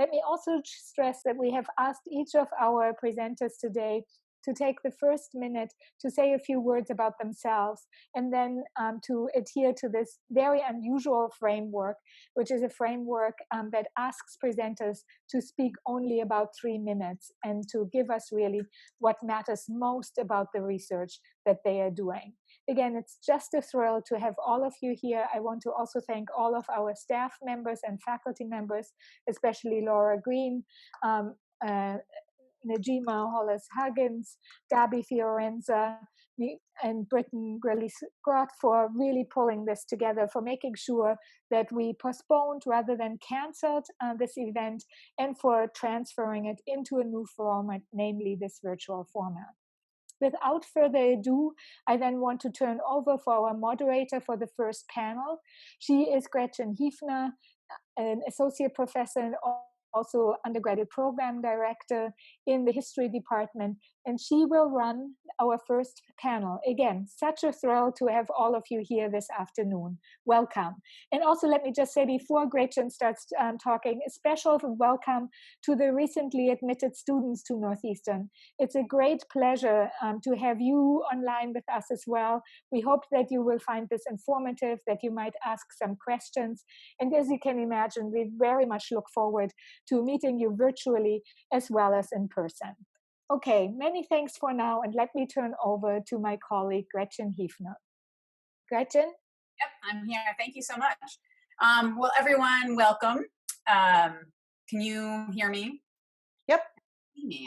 Let me also stress that we have asked each of our presenters today to take the first minute to say a few words about themselves, and then to adhere to this very unusual framework, which is a framework that asks presenters to speak only about 3 minutes and to give us really what matters most about the research that they are doing. Again, it's just a thrill to have all of you here. I want to also thank all of our staff members and faculty members, especially Laura Green, Najima Hollis-Huggins, Gabi Fiorenza, and Britton Grillis-Grott for really pulling this together, for making sure that we postponed rather than canceled this event, and for transferring it into a new format, namely this virtual format. Without further ado, I then want to turn over for our moderator for the first panel. She is Gretchen Heefner, an associate professor and also undergraduate program director in the history department, and she will run our first panel. Again, such a thrill to have all of you here this afternoon. Welcome. And also let me just say before Gretchen starts talking, a special welcome to the recently admitted students to Northeastern. It's a great pleasure to have you online with us as well. We hope that you will find this informative, that you might ask some questions. And as you can imagine, we very much look forward to meeting you virtually as well as in person. Okay, many thanks for now, and let me turn over to my colleague, Gretchen Heefner. Gretchen? Yep, I'm here. Thank you so much. Well, everyone, welcome. Can you hear me? Yep.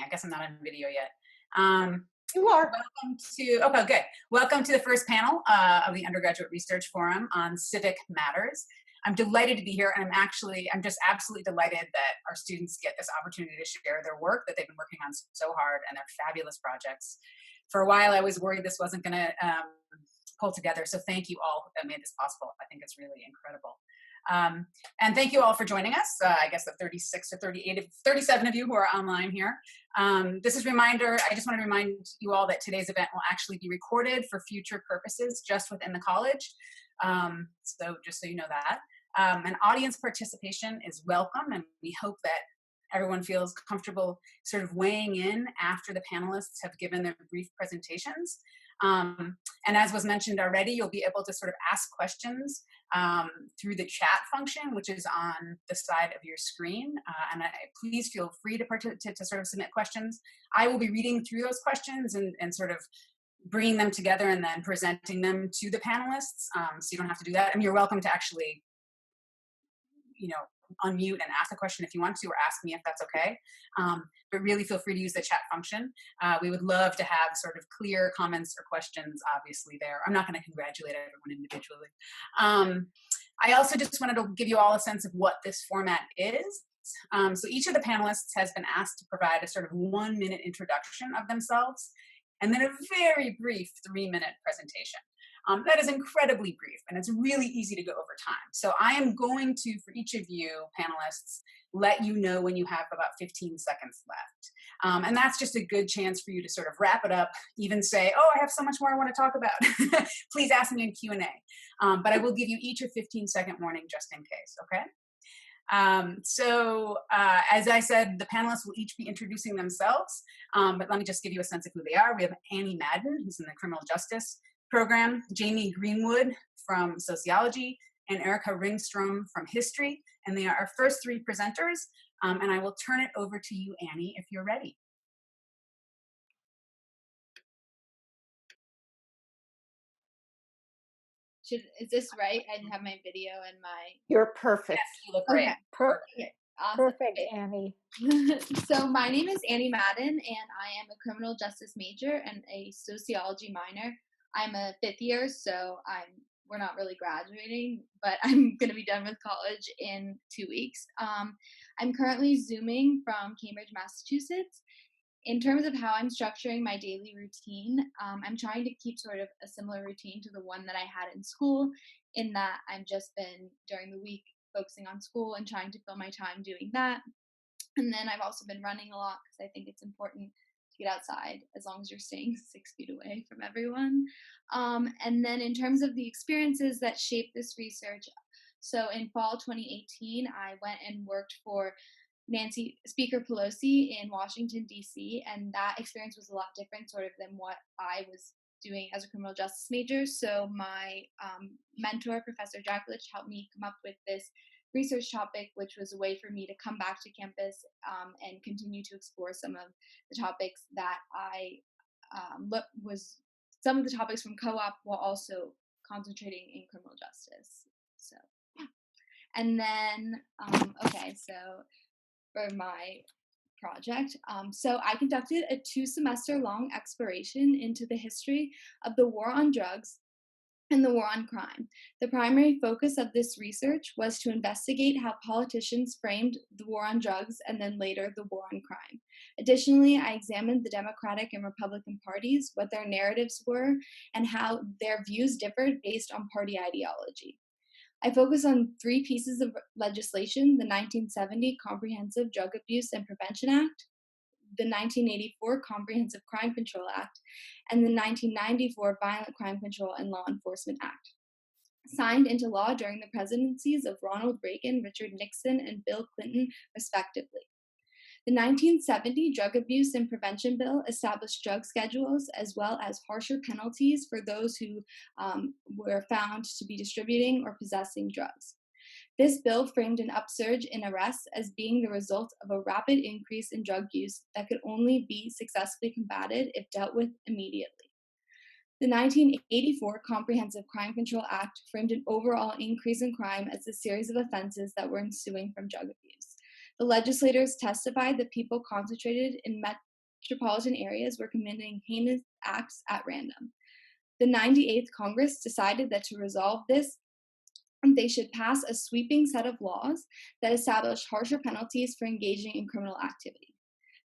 I guess I'm not on video yet. You are. Welcome to, okay, good. Welcome to the first panel of the Undergraduate Research Forum on Civic Matters. I'm delighted to be here, and I'm just absolutely delighted that our students get this opportunity to share their work that they've been working on so hard, and their fabulous projects. For a while, I was worried this wasn't going to pull together, so thank you all that made this possible. I think it's really incredible. And thank you all for joining us. I guess the 36 or 38, 37 of you who are online here. This is a reminder, I just want to remind you all that today's event will actually be recorded for future purposes just within the college. So just so you know that. And audience participation is welcome, and we hope that everyone feels comfortable sort of weighing in after the panelists have given their brief presentations. And as was mentioned already, you'll be able to sort of ask questions through the chat function, which is on the side of your screen. And please feel free to sort of submit questions. I will be reading through those questions and sort of bringing them together and then presenting them to the panelists. So you don't have to do that. I mean, you're welcome to actually, unmute and ask a question if you want to, or ask me if that's okay. But really feel free to use the chat function. We would love to have sort of clear comments or questions, obviously, there. I'm not going to congratulate everyone individually. I also just wanted to give you all a sense of what this format is. So each of the panelists has been asked to provide a sort of 1-minute introduction of themselves, and then a very brief 3-minute presentation. That is incredibly brief, and it's really easy to go over time. So I am going to, for each of you panelists, let you know when you have about 15 seconds left. And that's just a good chance for you to sort of wrap it up, even say, oh, I have so much more I want to talk about. Please ask me in Q&A. But I will give you each a 15-second warning just in case, okay? So as I said, the panelists will each be introducing themselves, but let me just give you a sense of who they are. We have Annie Madden, who's in the criminal justice program, Jaime Greenwood from Sociology, and Erika Ringstrom from history. And they are our first 3 presenters. And I will turn it over to you, Annie, if you're ready. Is this right? I have my video and my... You're perfect. Yes, you look great. Okay. Perfect. Awesome. Perfect, Annie. So my name is Annie Madden, and I am a criminal justice major and a sociology minor. I'm a 5th year, so we're not really graduating, but I'm going to be done with college in 2 weeks. I'm currently Zooming from Cambridge, Massachusetts. In terms of how I'm structuring my daily routine, I'm trying to keep sort of a similar routine to the one that I had in school, in that I've just been, during the week, focusing on school and trying to fill my time doing that. And then I've also been running a lot because I think it's important to get outside as long as you're staying 6 feet away from everyone. And then in terms of the experiences that shaped this research, so in fall 2018, I went and worked for Speaker Pelosi in Washington, D.C., and that experience was a lot different sort of than what I was doing as a criminal justice major. So my mentor, Professor Jacklich, helped me come up with this research topic, which was a way for me to come back to campus and continue to explore some of the topics that I some of the topics from co-op while also concentrating in criminal justice. So, yeah. And then, so for my project, so I conducted a 2-semester-long exploration into the history of the war on drugs and the war on crime. The primary focus of this research was to investigate how politicians framed the war on drugs and then later the war on crime. Additionally, I examined the Democratic and Republican parties, what their narratives were, and how their views differed based on party ideology. I focused on 3 pieces of legislation: the 1970 Comprehensive Drug Abuse and Prevention Act, the 1984 Comprehensive Crime Control Act, and the 1994 Violent Crime Control and Law Enforcement Act, signed into law during the presidencies of Ronald Reagan, Richard Nixon, and Bill Clinton, respectively. The 1970 Drug Abuse and Prevention Bill established drug schedules as well as harsher penalties for those who were found to be distributing or possessing drugs. This bill framed an upsurge in arrests as being the result of a rapid increase in drug use that could only be successfully combated if dealt with immediately. The 1984 Comprehensive Crime Control Act framed an overall increase in crime as a series of offenses that were ensuing from drug abuse. The legislators testified that people concentrated in metropolitan areas were committing heinous acts at random. The 98th Congress decided that to resolve this, they should pass a sweeping set of laws that established harsher penalties for engaging in criminal activity.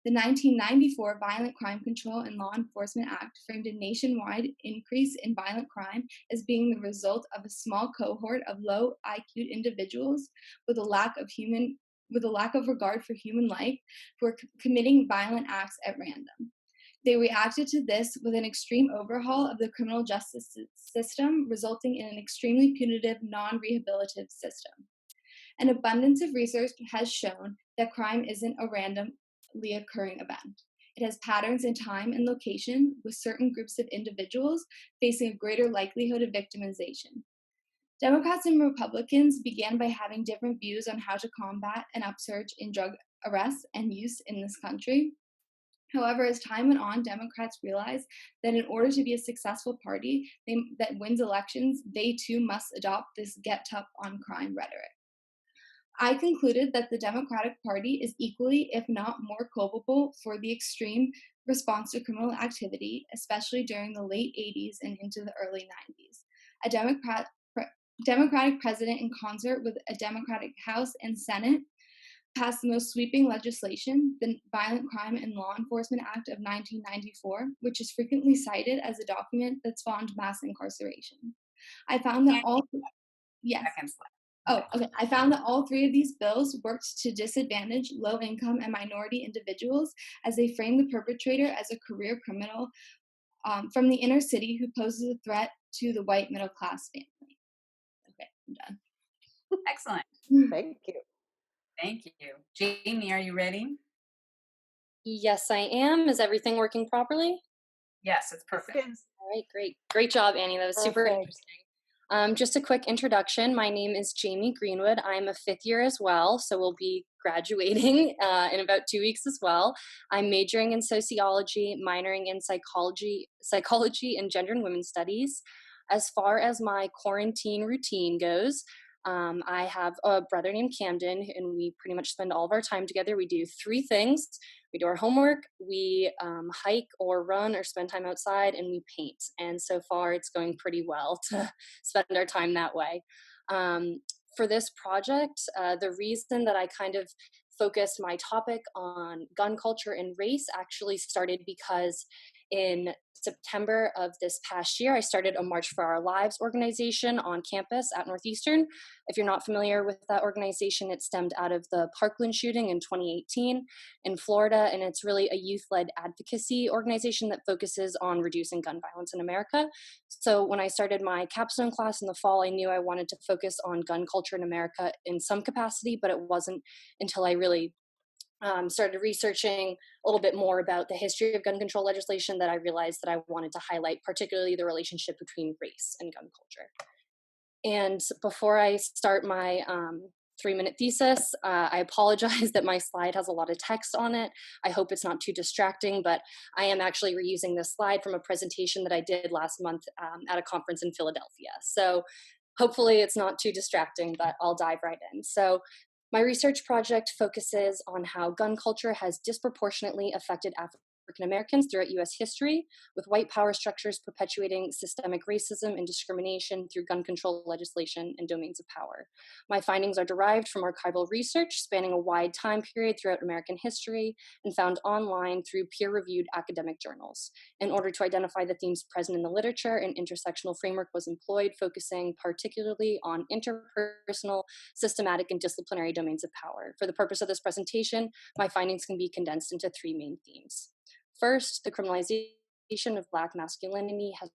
The 1994 Violent Crime Control and Law Enforcement Act framed a nationwide increase in violent crime as being the result of a small cohort of low IQ individuals with a lack of regard for human life who are committing violent acts at random. They reacted to this with an extreme overhaul of the criminal justice system, resulting in an extremely punitive, non-rehabilitative system. An abundance of research has shown that crime isn't a randomly occurring event. It has patterns in time and location, with certain groups of individuals facing a greater likelihood of victimization. Democrats and Republicans began by having different views on how to combat an upsurge in drug arrests and use in this country. However, as time went on, Democrats realized that in order to be a successful party that wins elections, they too must adopt this get tough on crime rhetoric. I concluded that the Democratic Party is equally, if not more, culpable for the extreme response to criminal activity, especially during the late 80s and into the early 90s. A Democratic president, in concert with a Democratic House and Senate, passed the most sweeping legislation, the Violent Crime and Law Enforcement Act of 1994, which is frequently cited as a document that spawned mass incarceration. I found that I found that all 3 of these bills worked to disadvantage low-income and minority individuals as they framed the perpetrator as a career criminal from the inner city who poses a threat to the white middle-class family. Okay, I'm done. Excellent. Thank you. Thank you. Jaime, are you ready? Yes, I am. Is everything working properly? Yes, it's perfect. All right, great. Great job, Annie. That was super interesting. Just a quick introduction. My name is Jaime Greenwood. I'm a 5th year as well, so we'll be graduating in about 2 weeks as well. I'm majoring in sociology, minoring in psychology and gender and women's studies. As far as my quarantine routine goes, I have a brother named Camden, and we pretty much spend all of our time together. We do 3 things. We do our homework, we hike or run or spend time outside, and we paint. And so far, it's going pretty well to spend our time that way. For this project, the reason that I kind of focused my topic on gun culture and race actually started because in September of this past year, I started a March for Our Lives organization on campus at Northeastern. If you're not familiar with that organization, it stemmed out of the Parkland shooting in 2018 in Florida, and it's really a youth-led advocacy organization that focuses on reducing gun violence in America. So when I started my Capstone class in the fall, I knew I wanted to focus on gun culture in America in some capacity, but it wasn't until I really started researching a little bit more about the history of gun control legislation, that I realized that I wanted to highlight particularly the relationship between race and gun culture. And before I start my 3-minute thesis, I apologize that my slide has a lot of text on it. I hope it's not too distracting, but I am actually reusing this slide from a presentation that I did last month at a conference in Philadelphia. So hopefully it's not too distracting, but I'll dive right in. So my research project focuses on how gun culture has disproportionately affected African Americans throughout US history, with white power structures perpetuating systemic racism and discrimination through gun control legislation and domains of power. My findings are derived from archival research spanning a wide time period throughout American history and found online through peer-reviewed academic journals. In order to identify the themes present in the literature, an intersectional framework was employed, focusing particularly on interpersonal, systematic, and disciplinary domains of power. For the purpose of this presentation, my findings can be condensed into 3 main themes. First, the criminalization of Black masculinity has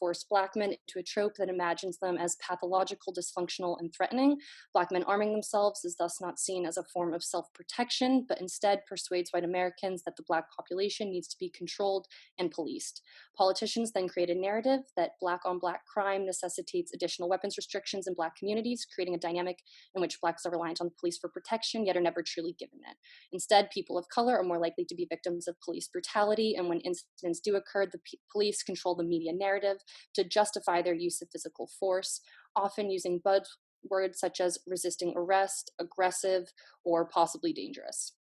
forced Black men into a trope that imagines them as pathological, dysfunctional, and threatening. Black men arming themselves is thus not seen as a form of self-protection, but instead persuades white Americans that the Black population needs to be controlled and policed. Politicians then create a narrative that Black-on-Black crime necessitates additional weapons restrictions in Black communities, creating a dynamic in which Blacks are reliant on the police for protection, yet are never truly given it. Instead, people of color are more likely to be victims of police brutality, and when incidents do occur, the police control the media narrative to justify their use of physical force, often using buzzwords such as resisting arrest, aggressive, or possibly dangerous.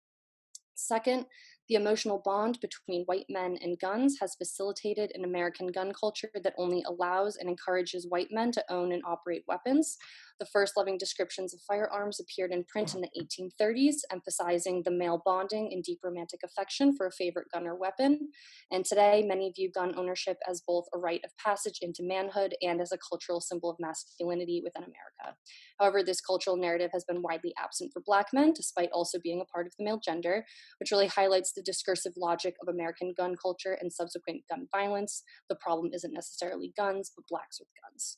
Second, the emotional bond between white men and guns has facilitated an American gun culture that only allows and encourages white men to own and operate weapons. The first living descriptions of firearms appeared in print in the 1830s, emphasizing the male bonding and deep romantic affection for a favorite gun or weapon. And today, many view gun ownership as both a rite of passage into manhood and as a cultural symbol of masculinity within America. However, this cultural narrative has been widely absent for Black men, despite also being a part of the male gender, which really highlights the discursive logic of American gun culture and subsequent gun violence. The problem isn't necessarily guns, but Blacks with guns.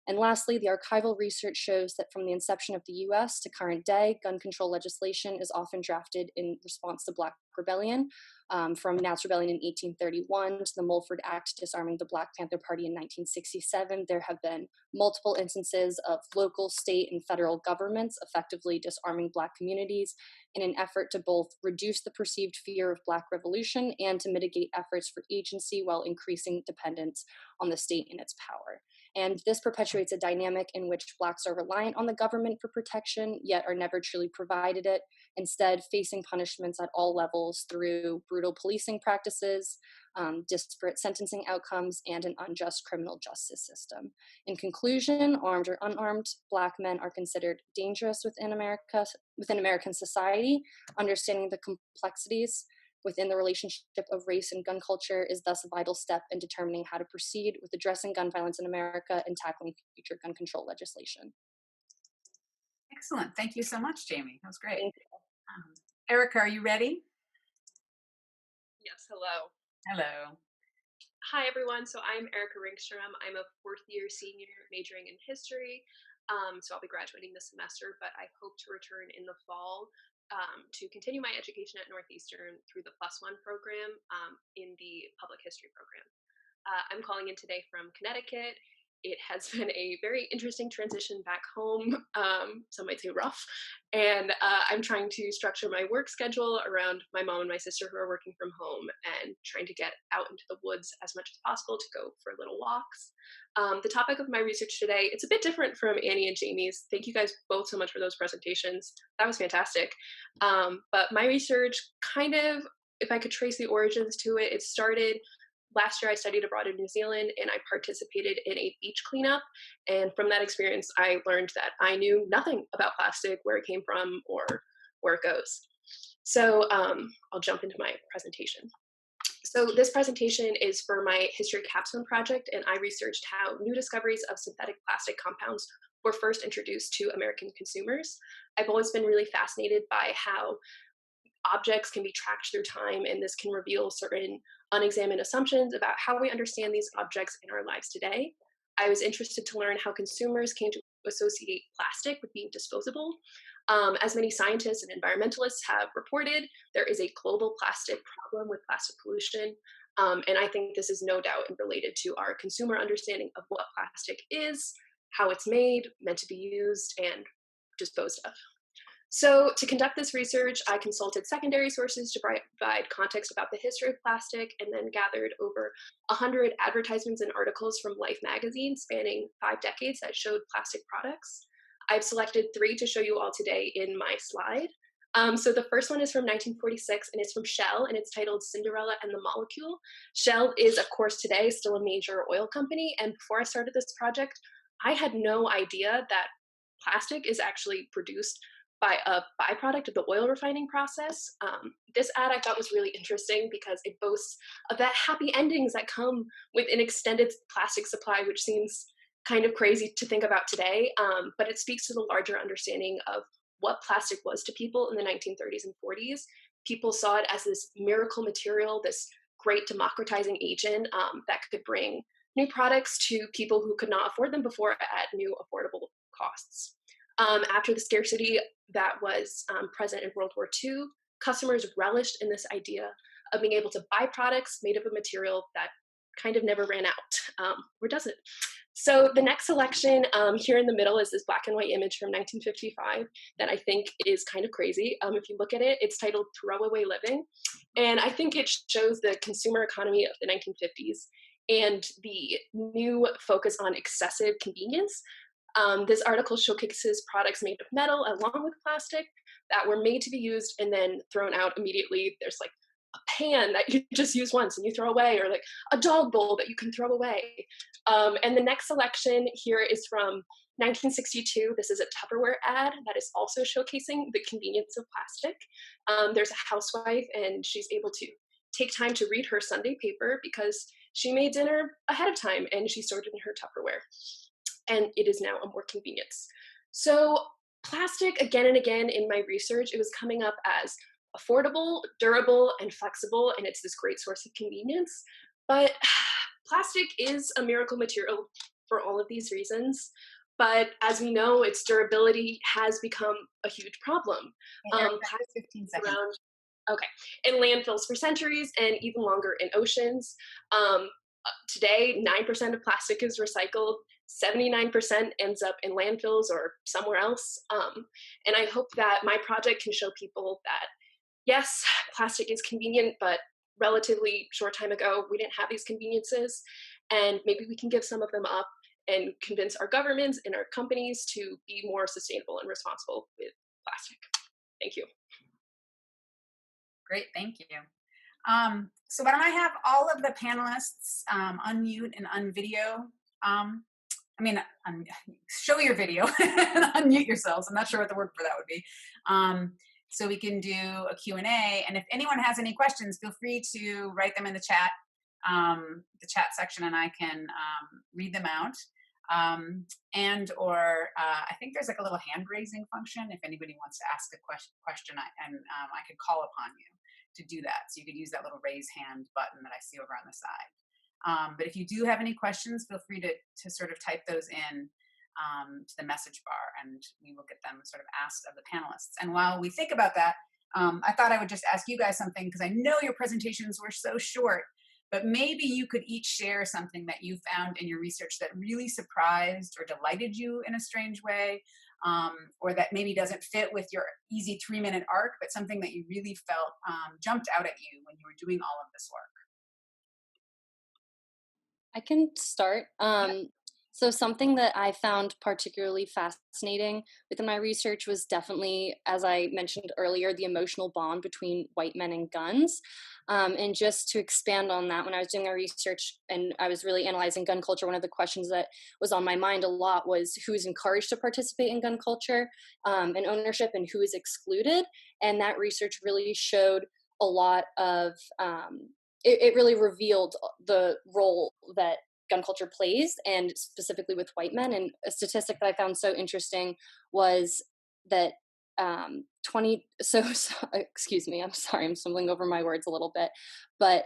And lastly, the archival research shows that from the inception of the US to current day, gun control legislation is often drafted in response to Black rebellion, from Nats Rebellion in 1831 to the Mulford Act disarming the Black Panther Party in 1967. There have been multiple instances of local, state, and federal governments effectively disarming Black communities in an effort to both reduce the perceived fear of Black revolution and to mitigate efforts for agency while increasing dependence on the state and its power. And this perpetuates a dynamic in which Blacks are reliant on the government for protection, yet are never truly provided it, instead facing punishments at all levels through brutal policing practices, disparate sentencing outcomes, and an unjust criminal justice system. In conclusion, armed or unarmed, Black men are considered dangerous within American society. Understanding the complexities within the relationship of race and gun culture is thus a vital step in determining how to proceed with addressing gun violence in America and tackling future gun control legislation. Excellent. Thank you so much, Jaime. That was great. Erika, are you ready? Yes, hello. Hello. Hi, everyone. So I'm Erika Ringstrom. I'm a 4th-year senior majoring in history. So I'll be graduating this semester, but I hope to return in the fall to continue my education at Northeastern through the +1 program in the public history program. I'm calling in today from Connecticut. It has been a very interesting transition back home, some might say rough, and I'm trying to structure my work schedule around my mom and my sister who are working from home and trying to get out into the woods as much as possible to go for little walks. The topic of my research today, it's a bit different from Annie and Jaime's. Thank you guys both so much for those presentations. That was fantastic. But my research kind of, if I could trace the origins to it, it started last year. I studied abroad in New Zealand and I participated in a beach cleanup. And from that experience, I learned that I knew nothing about plastic, where it came from, or where it goes. So I'll jump into my presentation. So this presentation is for my history capstone project, and I researched how new discoveries of synthetic plastic compounds were first introduced to American consumers. I've always been really fascinated by how objects can be tracked through time, and this can reveal certain unexamined assumptions about how we understand these objects in our lives today. I was interested to learn how consumers came to associate plastic with being disposable. As many scientists and environmentalists have reported, there is a global plastic problem with plastic pollution. And I think this is no doubt related to our consumer understanding of what plastic is, how it's made, meant to be used, and disposed of. So to conduct this research, I consulted secondary sources to provide context about the history of plastic, and then gathered over 100 advertisements and articles from Life magazine spanning 5 decades that showed plastic products. I've selected 3 to show you all today in my slide. So the first one is from 1946, and it's from Shell, and it's titled Cinderella and the Molecule. Shell is, of course, today still a major oil company, and before I started this project, I had no idea that plastic is actually produced by a byproduct of the oil refining process. This ad I thought was really interesting because it boasts of that happy endings that come with an extended plastic supply, which seems kind of crazy to think about today, but it speaks to the larger understanding of what plastic was to people in the 1930s and 40s. People saw it as this miracle material, this great democratizing agent that could bring new products to people who could not afford them before at new affordable costs. After the scarcity that was present in World War II, customers relished in this idea of being able to buy products made of a material that kind of never ran out, or does it? So the next selection here in the middle is this black and white image from 1955 that I think is kind of crazy. If you look at it, it's titled Throwaway Living. And I think it shows the consumer economy of the 1950s and the new focus on excessive convenience. This article showcases products made of metal along with plastic that were made to be used and then thrown out immediately. There's like a pan that you just use once and you throw away, or like a dog bowl that you can throw away. And the next selection here is from 1962. This is a Tupperware ad that is also showcasing the convenience of plastic. There's a housewife and she's able to take time to read her Sunday paper because she made dinner ahead of time and she stored it in her Tupperware. And it is now a more convenience. So plastic, again and again in my research, it was coming up as affordable, durable, and flexible, and it's this great source of convenience. But plastic is a miracle material for all of these reasons. But as we know, its durability has become a huge problem. Plastic 15 seconds. In landfills for centuries and even longer in oceans. Today, 9% of plastic is recycled. 79% ends up in landfills or somewhere else. And I hope that my project can show people that, yes, plastic is convenient, but relatively short time ago, we didn't have these conveniences. And maybe we can give some of them up and convince our governments and our companies to be more sustainable and responsible with plastic. Thank you. Great, thank you. So why don't I have all of the panelists unmute and unvideo? Show your video and unmute yourselves. I'm not sure what the word for that would be. So we can do a Q&A. And if anyone has any questions, feel free to write them in the chat section, and I can read them out. I think there's like a little hand raising function if anybody wants to ask a question, I could call upon you to do that. So you could use that little raise hand button that I see over on the side. But if you do have any questions, feel free to sort of type those in to the message bar, and we will get them sort of asked of the panelists. And while we think about that, I thought I would just ask you guys something, because I know your presentations were so short, but maybe you could each share something that you found in your research that really surprised or delighted you in a strange way, or that maybe doesn't fit with your easy 3-minute arc, but something that you really felt jumped out at you when you were doing all of this work. I can start. So something that I found particularly fascinating within my research was definitely, as I mentioned earlier, the emotional bond between white men and guns. And just to expand on that, when I was doing my research and I was really analyzing gun culture, one of the questions that was on my mind a lot was who is encouraged to participate in gun culture and ownership, and who is excluded. And that research really showed a lot of, it really revealed the role that gun culture plays, and specifically with white men. And a statistic that I found so interesting was that excuse me, I'm sorry, I'm stumbling over my words a little bit, but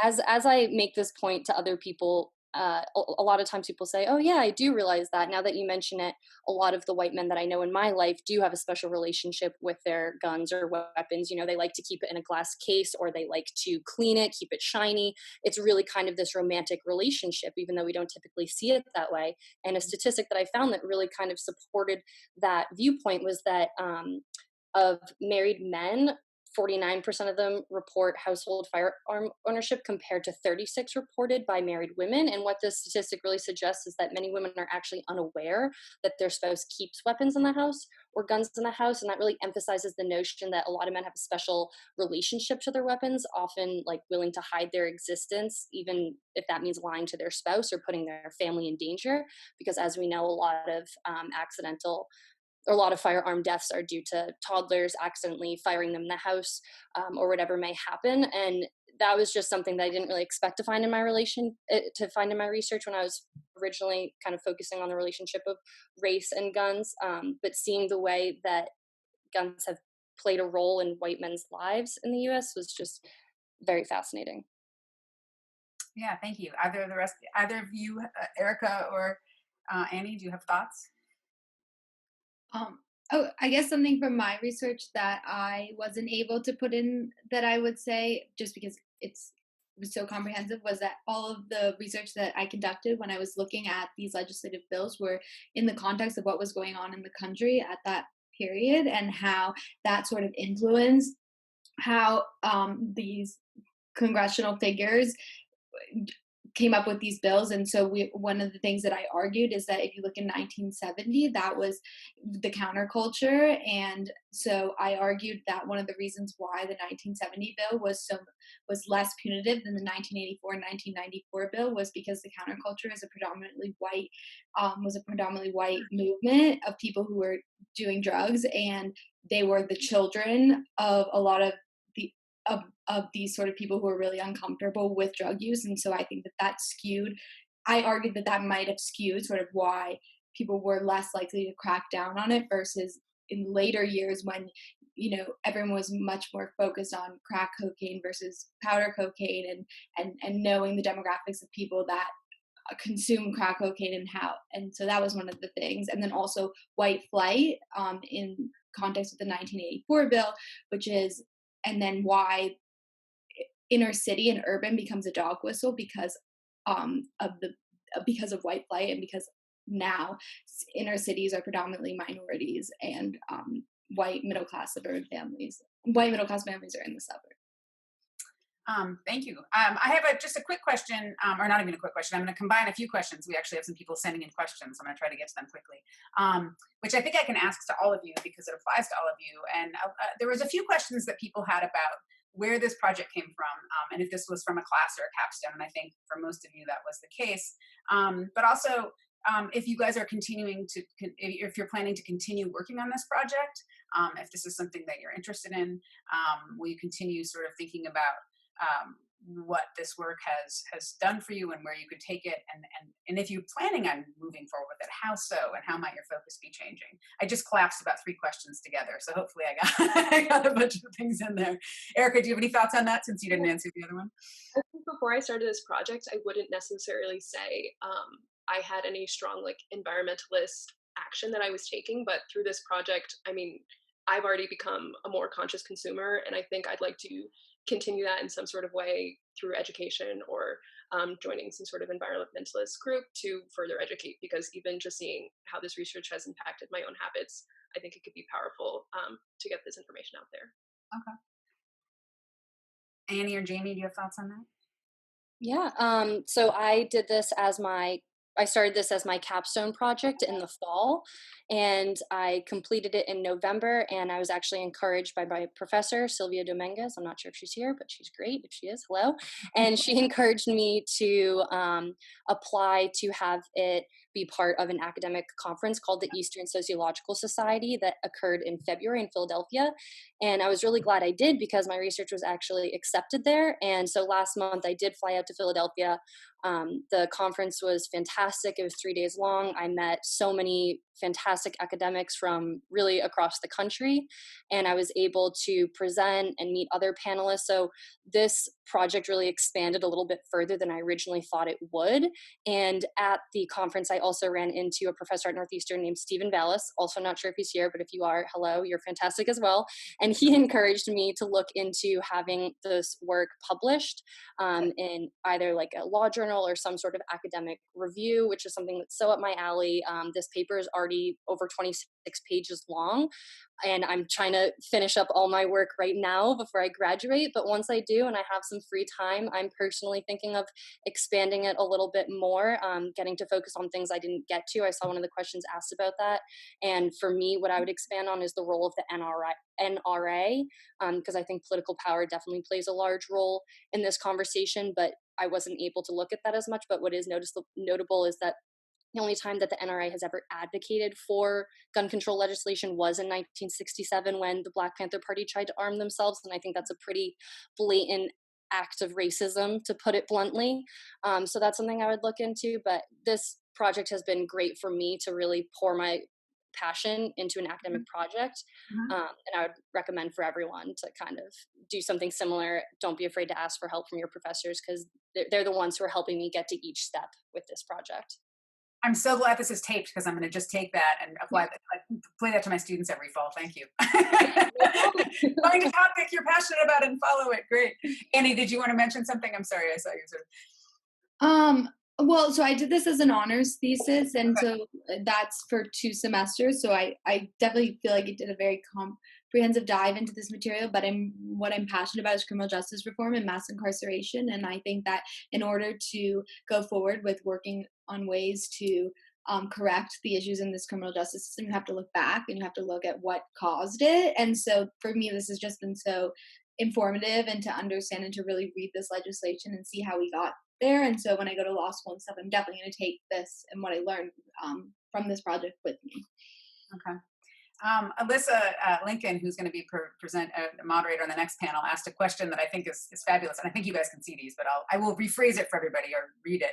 as I make this point to other people, a lot of times people say, oh yeah, I do realize that. Now that you mention it, a lot of the white men that I know in my life do have a special relationship with their guns or weapons. You know, they like to keep it in a glass case, or they like to clean it, keep it shiny. It's really kind of this romantic relationship, even though we don't typically see it that way. And a statistic that I found that really kind of supported that viewpoint was that of married men, 49% of them report household firearm ownership compared to 36 reported by married women. And what this statistic really suggests is that many women are actually unaware that their spouse keeps weapons in the house or guns in the house. And that really emphasizes the notion that a lot of men have a special relationship to their weapons, often like willing to hide their existence, even if that means lying to their spouse or putting their family in danger. Because as we know, a lot of firearm deaths are due to toddlers accidentally firing them in the house, or whatever may happen. And that was just something that I didn't really expect to find in my research when I was originally kind of focusing on the relationship of race and guns. But seeing the way that guns have played a role in white men's lives in the U.S. was just very fascinating. Yeah, thank you. Either of you, Erika or Annie, do you have thoughts? I guess something from my research that I wasn't able to put in that I would say, just because it was so comprehensive, was that all of the research that I conducted when I was looking at these legislative bills were in the context of what was going on in the country at that period, and how that sort of influenced how these congressional figures came up with these bills. And so one of the things that I argued is that if you look in 1970, that was the counterculture. And so I argued that one of the reasons why the 1970 bill was less punitive than the 1984 and 1994 bill was because the counterculture is a predominantly white movement of people who were doing drugs, and they were the children of a lot of these sort of people who are really uncomfortable with drug use. And so I think that skewed, I argued that might have skewed sort of why people were less likely to crack down on it, versus in later years when, you know, everyone was much more focused on crack cocaine versus powder cocaine, and knowing the demographics of people that consume crack cocaine and so that was one of the things. And then also white flight in context with the 1984 bill, and then why inner city and urban becomes a dog whistle because of white flight, and because now inner cities are predominantly minorities, and white middle class families are in the suburbs. Thank you. I have just a quick question, or not even a quick question. I'm going to combine a few questions. We actually have some people sending in questions, so I'm going to try to get to them quickly, which I think I can ask to all of you because it applies to all of you. And there was a few questions that people had about where this project came from, and if this was from a class or a capstone. And I think for most of you that was the case. But also, if you guys are if you're planning to continue working on this project, if this is something that you're interested in, will you continue sort of thinking about what this work has done for you and where you could take it, and if you're planning on moving forward with it, how so, and how might your focus be changing? I just collapsed about 3 questions together, so hopefully I got a bunch of things in there. Erika, do you have any thoughts on that, since you didn't answer the other one? I think before I started this project, I wouldn't necessarily say I had any strong environmentalist action that I was taking, but through this project, I mean, I've already become a more conscious consumer, and I think I'd like to continue that in some sort of way through education, or joining some sort of environmentalist group to further educate, because even just seeing how this research has impacted my own habits, I think it could be powerful to get this information out there. Okay. Annie or Jaime, do you have thoughts on that? Yeah, so I started this as my capstone project in the fall, and I completed it in November, and I was actually encouraged by my professor, Sylvia Dominguez. I'm not sure if she's here, but she's great if she is. Hello. And she encouraged me to apply to have it be part of an academic conference called the Eastern Sociological Society that occurred in February in Philadelphia. And I was really glad I did, because my research was actually accepted there. And so last month I did fly out to Philadelphia. The conference was fantastic. It was 3 days long. I met so many fantastic academics from really across the country, and I was able to present and meet other panelists. So this project really expanded a little bit further than I originally thought it would. And at the conference, I also ran into a professor at Northeastern named Stephen Vallis. Also not sure if he's here, but if you are, hello, you're fantastic as well. And he encouraged me to look into having this work published in either like a law journal or some sort of academic review, which is something that's so up my alley. This paper is already over 26 pages long, and I'm trying to finish up all my work right now before I graduate. But once I do and I have some free time, I'm personally thinking of expanding it a little bit more, getting to focus on things I didn't get to. I saw one of the questions asked about that. And for me, what I would expand on is the role of the NRA, because I think political power definitely plays a large role in this conversation, but I wasn't able to look at that as much. But what is notable is that the only time that the NRA has ever advocated for gun control legislation was in 1967 when the Black Panther Party tried to arm themselves. And I think that's a pretty blatant act of racism, to put it bluntly. So that's something I would look into. But this project has been great for me to really pour my passion into an academic project. And I would recommend for everyone to kind of do something similar. Don't be afraid to ask for help from your professors, because they're the ones who are helping me get to each step with this project. I'm so glad this is taped, because I'm going to just take that and play that to my students every fall. Thank you. Find a topic you're passionate about and follow it. Great. Annie, did you want to mention something? I'm sorry, I saw you sort of. Well, so I did this as an honors thesis, and so that's for 2 semesters. So I definitely feel like it did a very comprehensive dive into this material, but what I'm passionate about is criminal justice reform and mass incarceration. And I think that in order to go forward with working on ways to correct the issues in this criminal justice system, you have to look back and you have to look at what caused it. And so for me, this has just been so informative, and to understand and to really read this legislation and see how we got there. And so when I go to law school and stuff, I'm definitely going to take this and what I learned from this project with me. Okay. Elisa Lincoln, who's going to be a moderator on the next panel, asked a question that I think is fabulous, and I think you guys can see these, but I will rephrase it for everybody or read it.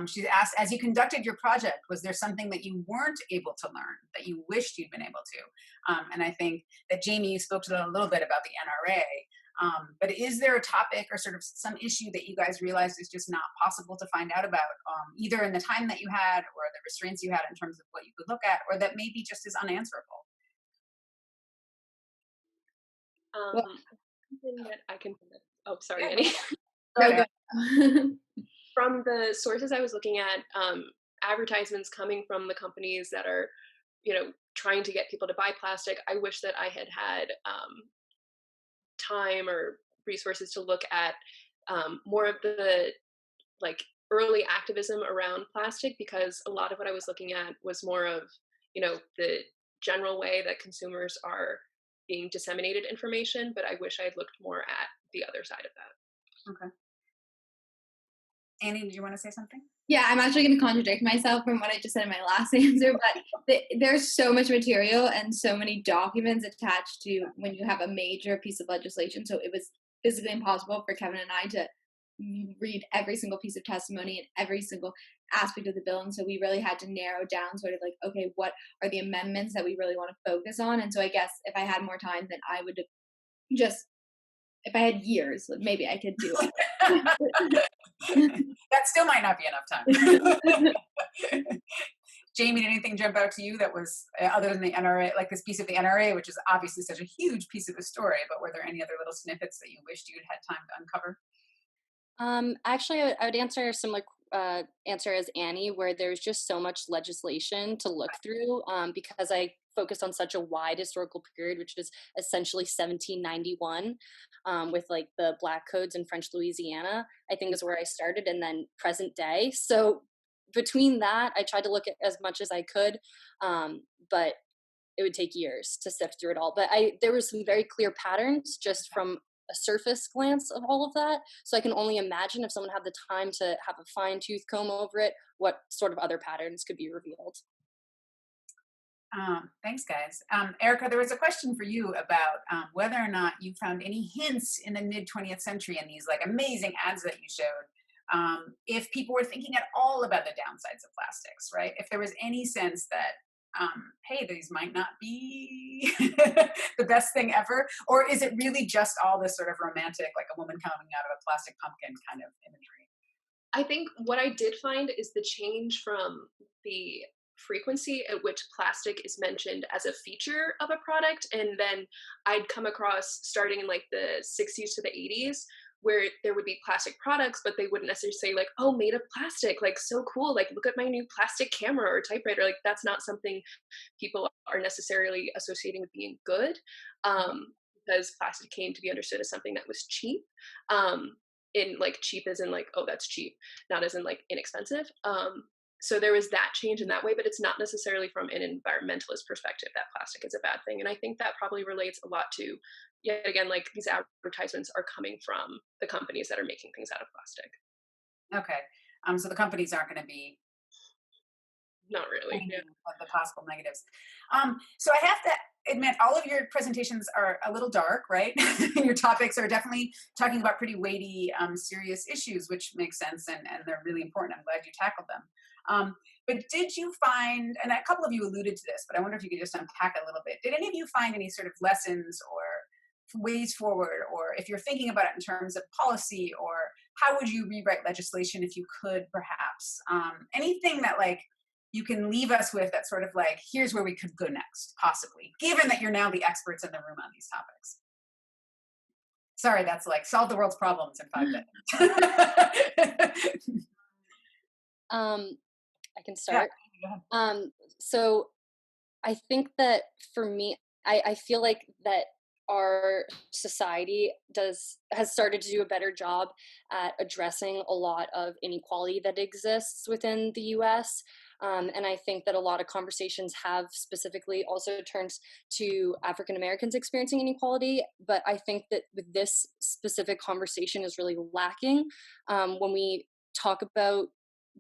She asked, as you conducted your project, was there something that you weren't able to learn that you wished you'd been able to? And I think that Jaime, you spoke to a little bit about the NRA, but is there a topic or sort of some issue that you guys realized is just not possible to find out about, either in the time that you had or the restraints you had in terms of what you could look at, or that maybe just is unanswerable? Something that I can think of. Oh, sorry, Annie. From the sources I was looking at, advertisements coming from the companies that are, trying to get people to buy plastic, I wish that I had time or resources to look at more of the early activism around plastic, because a lot of what I was looking at was more of, the general way that consumers are being disseminated information, but I wish I had looked more at the other side of that. Okay. Annie, did you want to say something? Yeah, I'm actually going to contradict myself from what I just said in my last answer, but there's so much material and so many documents attached to when you have a major piece of legislation. So it was physically impossible for Kevin and I to read every single piece of testimony and every single aspect of the bill. And so we really had to narrow down sort of okay, what are the amendments that we really want to focus on? And so I guess if I had more time, then I would just, if I had years, maybe I could do it. That still might not be enough time. Jaime, did anything jump out to you that was other than the NRA, like this piece of the NRA, which is obviously such a huge piece of the story, but were there any other little snippets that you wished you'd had time to uncover? Actually, I would answer a similar answer as Annie, where there's just so much legislation to look through, because I focused on such a wide historical period, which is essentially 1791, with the Black codes in French Louisiana, I think is where I started, and then present day. So between that, I tried to look at as much as I could, but it would take years to sift through it all. But there were some very clear patterns just from a surface glance of all of that. So I can only imagine if someone had the time to have a fine-tooth comb over it, what sort of other patterns could be revealed. Thanks, guys. Erika, there was a question for you about whether or not you found any hints in the mid-20th century in these amazing ads that you showed, if people were thinking at all about the downsides of plastics, right? If there was any sense that hey, these might not be the best thing ever? Or is it really just all this sort of romantic, like a woman coming out of a plastic pumpkin kind of imagery? I think what I did find is the change from the frequency at which plastic is mentioned as a feature of a product. And then I'd come across, starting in like the 60s to the 80s, where there would be plastic products, but they wouldn't necessarily say like, oh, made of plastic, like so cool, like look at my new plastic camera or typewriter. Like that's not something people are necessarily associating with being good, because plastic came to be understood as something that was cheap. In like cheap as in like, oh, that's cheap, not as in like inexpensive. So there was that change in that way, but it's not necessarily from an environmentalist perspective that plastic is a bad thing. And I think that probably relates a lot to, yet again, like these advertisements are coming from the companies that are making things out of plastic. Okay. So the companies aren't going to be not really of the possible negatives. So I have to admit, all of your presentations are a little dark, right? Your topics are definitely talking about pretty weighty, serious issues, which makes sense, and they're really important. I'm glad you tackled them. But did you find, and a couple of you alluded to this, but I wonder if you could just unpack a little bit. Did any of you find any sort of lessons or ways forward, or if you're thinking about it in terms of policy, or how would you rewrite legislation if you could, perhaps? Anything that like you can leave us with that sort of like, here's where we could go next, possibly, given that you're now the experts in the room on these topics. Sorry, that's like solve the world's problems in 5 minutes. I can start. Yeah. So I think that for me, I feel like that our society has started to do a better job at addressing a lot of inequality that exists within the US. And I think that a lot of conversations have specifically also turned to African Americans experiencing inequality. But I think that with this specific conversation is really lacking when we talk about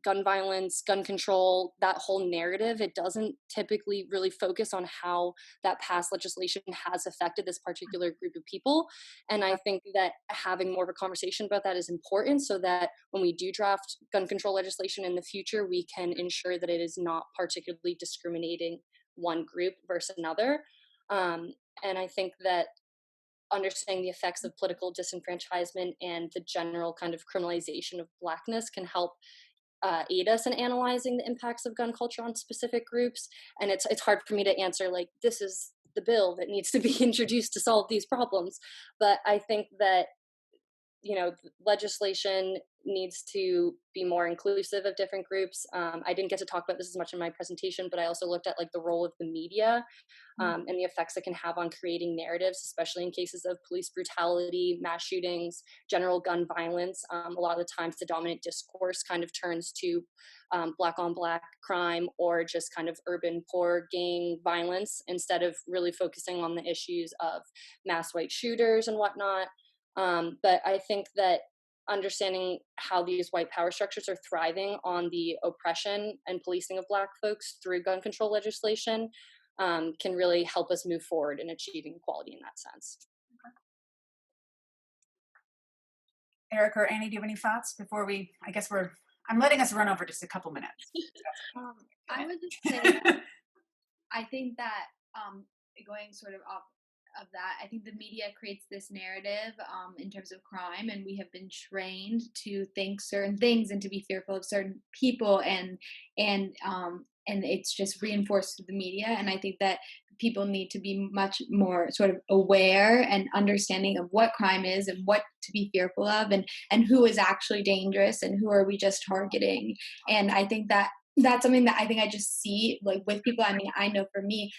gun violence, gun control, that whole narrative. It doesn't typically really focus on how that past legislation has affected this particular group of people. And I think that having more of a conversation about that is important, so that when we do draft gun control legislation in the future, we can ensure that it is not particularly discriminating one group versus another. And I think that understanding the effects of political disenfranchisement and the general kind of criminalization of Blackness can help aid us in analyzing the impacts of gun culture on specific groups. And it's hard for me to answer like, this is the bill that needs to be introduced to solve these problems. But I think that, you know, legislation needs to be more inclusive of different groups. I didn't get to talk about this as much in my presentation, but I also looked at like the role of the media and the effects it can have on creating narratives, especially in cases of police brutality, mass shootings, general gun violence. A lot of the times the dominant discourse kind of turns to black on black crime or just kind of urban poor gang violence instead of really focusing on the issues of mass white shooters and whatnot. But I think that understanding how these white power structures are thriving on the oppression and policing of Black folks through gun control legislation can really help us move forward in achieving equality in that sense. Erika or Annie, do you have any thoughts before I'm letting us run over just a couple minutes. I would just say, I think that going sort of off of that, I think the media creates this narrative in terms of crime, and we have been trained to think certain things and to be fearful of certain people, and it's just reinforced through the media. And I think that people need to be much more sort of aware and understanding of what crime is and what to be fearful of, and who is actually dangerous and who are we just targeting. And I think that that's something that I think I just see like with people. I mean, I know for me,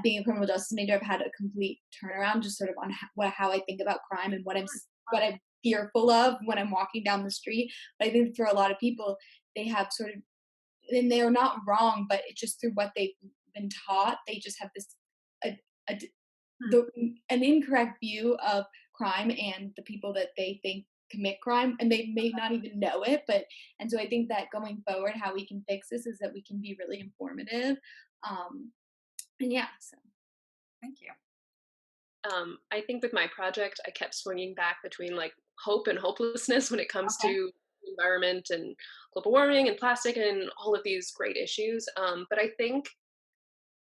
being a criminal justice major, I've had a complete turnaround just sort of on how I think about crime and what I'm fearful of when I'm walking down the street. But I think for a lot of people, they have sort of, and they are not wrong, but it's just through what they've been taught, they just have this an incorrect view of crime and the people that they think commit crime, and they may not even know it. And so I think that going forward, how we can fix this is that we can be really informative. And yeah, so thank you. I think with my project, I kept swinging back between like hope and hopelessness when it comes to environment and global warming and plastic and all of these great issues. But I think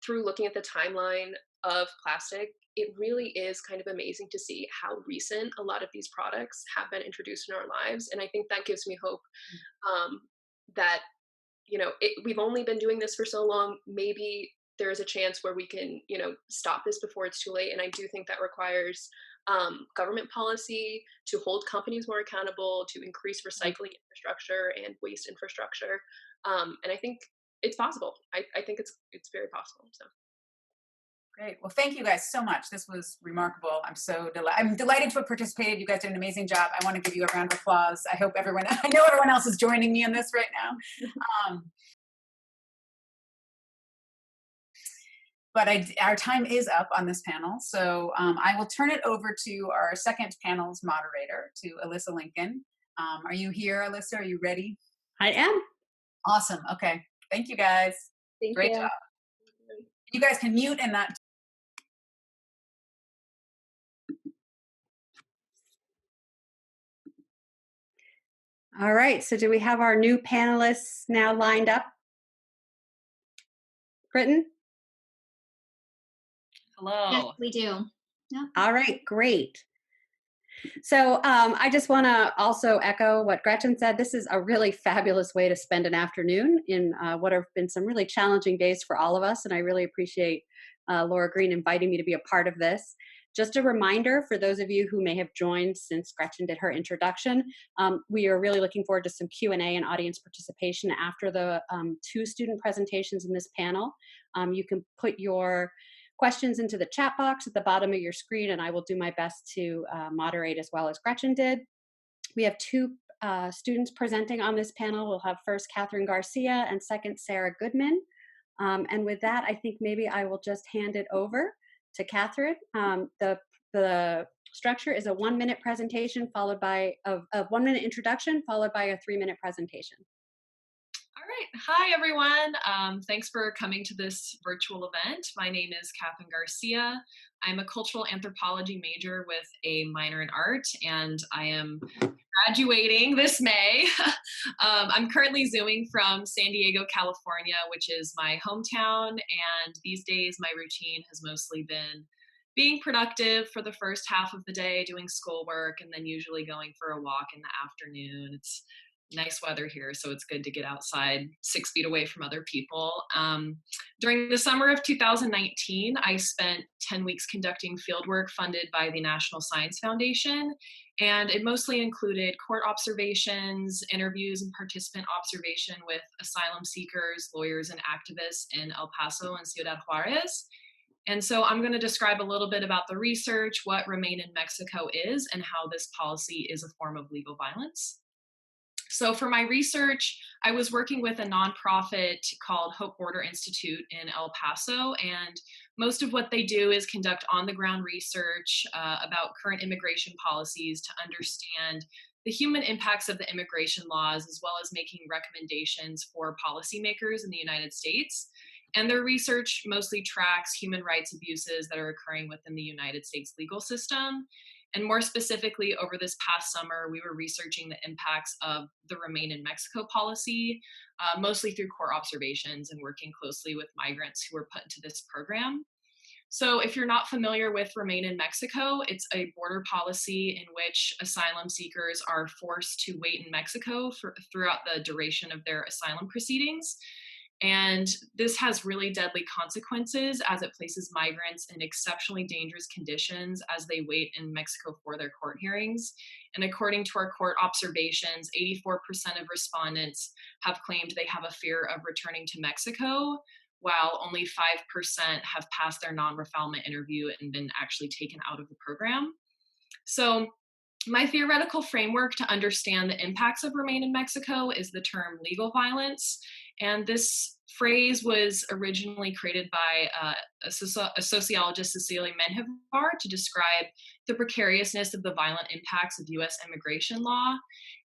through looking at the timeline of plastic, it really is kind of amazing to see how recent a lot of these products have been introduced in our lives. And I think that gives me hope that, we've only been doing this for so long. Maybe there is a chance where we can, stop this before it's too late. And I do think that requires government policy to hold companies more accountable, to increase recycling infrastructure and waste infrastructure. And I think it's possible. I think it's very possible. So. Great. Well, thank you guys so much. This was remarkable. I'm delighted to have participated. You guys did an amazing job. I want to give you a round of applause. I know everyone else is joining me in this right now. But our time is up on this panel. So I will turn it over to our second panel's moderator, to Elisa Lincoln. Are you here, Elisa? Are you ready? I am. Awesome. Okay. Thank you, guys. Great job. You guys can mute and not. All right, so do we have our new panelists now lined up? Britton? Hello. Yes, we do. Yeah. All right, great. So I just want to also echo what Gretchen said. This is a really fabulous way to spend an afternoon in what have been some really challenging days for all of us, and I really appreciate Laura Green inviting me to be a part of this. Just a reminder for those of you who may have joined since Gretchen did her introduction, we are really looking forward to some Q&A and audience participation after the 2 student presentations in this panel. You can put your questions into the chat box at the bottom of your screen, and I will do my best to moderate as well as Gretchen did. We have 2 students presenting on this panel. We'll have first Katherine Garcia and second Sarah Goodman. And with that, I think maybe I will just hand it over to Katherine. The structure is a 1-minute presentation followed by a 1-minute introduction followed by a 3-minute presentation. All right. Hi, everyone. Thanks for coming to this virtual event. My name is Katherine Garcia. I'm a cultural anthropology major with a minor in art, and I am graduating this May. I'm currently Zooming from San Diego, California, which is my hometown. And these days, my routine has mostly been being productive for the first half of the day, doing schoolwork, and then usually going for a walk in the afternoon. It's nice weather here, so it's good to get outside 6 feet away from other people. During the summer of 2019, I spent 10 weeks conducting fieldwork funded by the National Science Foundation, and it mostly included court observations, interviews, and participant observation with asylum seekers, lawyers, and activists in El Paso and Ciudad Juarez. And so I'm going to describe a little bit about the research, what Remain in Mexico is, and how this policy is a form of legal violence. So for my research, I was working with a nonprofit called Hope Border Institute in El Paso, and most of what they do is conduct on-the-ground research about current immigration policies to understand the human impacts of the immigration laws, as well as making recommendations for policymakers in the United States. And their research mostly tracks human rights abuses that are occurring within the United States legal system. And more specifically, over this past summer, we were researching the impacts of the Remain in Mexico policy, mostly through court observations and working closely with migrants who were put into this program. So if you're not familiar with Remain in Mexico, it's a border policy in which asylum seekers are forced to wait in Mexico throughout the duration of their asylum proceedings. And this has really deadly consequences as it places migrants in exceptionally dangerous conditions as they wait in Mexico for their court hearings. And according to our court observations, 84% of respondents have claimed they have a fear of returning to Mexico, while only 5% have passed their non-refoulement interview and been actually taken out of the program. So my theoretical framework to understand the impacts of Remain in Mexico is the term legal violence. And this phrase was originally created by a sociologist, Cecilia Menjivar, to describe the precariousness of the violent impacts of US immigration law.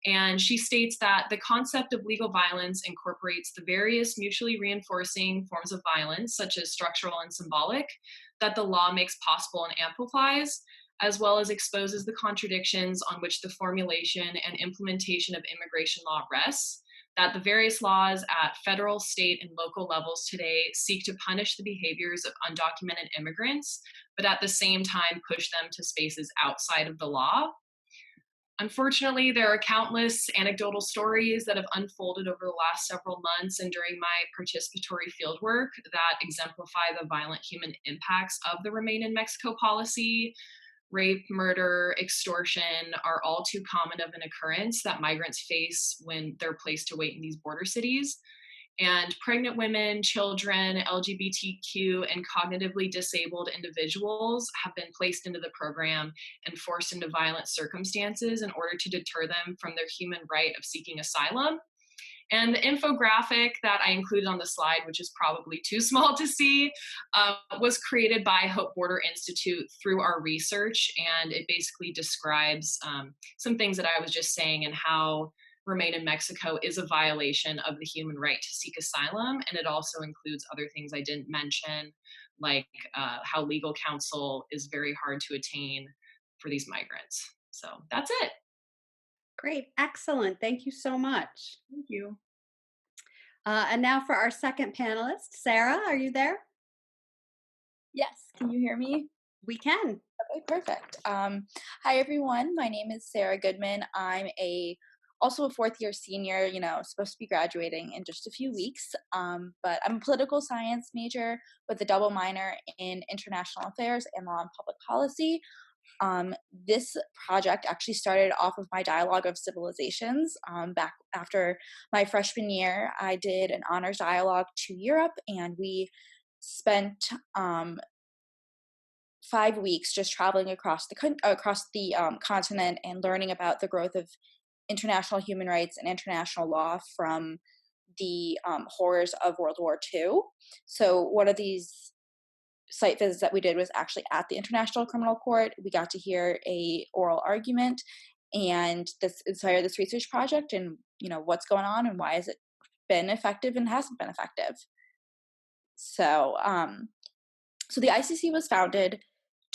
And she states that the concept of legal violence incorporates the various mutually reinforcing forms of violence, such as structural and symbolic, that the law makes possible and amplifies, as well as exposes the contradictions on which the formulation and implementation of immigration law rests, that the various laws at federal, state, and local levels today seek to punish the behaviors of undocumented immigrants, but at the same time push them to spaces outside of the law. Unfortunately, there are countless anecdotal stories that have unfolded over the last several months and during my participatory fieldwork that exemplify the violent human impacts of the Remain in Mexico policy. Rape, murder, extortion are all too common of an occurrence that migrants face when they're placed to wait in these border cities. And pregnant women, children, LGBTQ, and cognitively disabled individuals have been placed into the program and forced into violent circumstances in order to deter them from their human right of seeking asylum. And the infographic that I included on the slide, which is probably too small to see, was created by Hope Border Institute through our research. And it basically describes some things that I was just saying and how Remain in Mexico is a violation of the human right to seek asylum. And it also includes other things I didn't mention, like how legal counsel is very hard to attain for these migrants. So that's it. Great. Excellent. Thank you so much. Thank you. And now for our second panelist, Sarah, are you there? Yes, can you hear me? We can. Okay, perfect. Hi everyone, my name is Sarah Goodman. I'm also a fourth-year senior, supposed to be graduating in just a few weeks, but I'm a political science major with a double minor in international affairs and law and public policy. This project actually started off of my dialogue of civilizations. Back after my freshman year, I did an honors dialogue to Europe, and we spent 5 weeks just traveling across the continent and learning about the growth of international human rights and international law from the horrors of World War II. So one of these site visits that we did was actually at the International Criminal Court. We got to hear a oral argument, and this inspired this research project and what's going on and why has it been effective and hasn't been effective. So the ICC was founded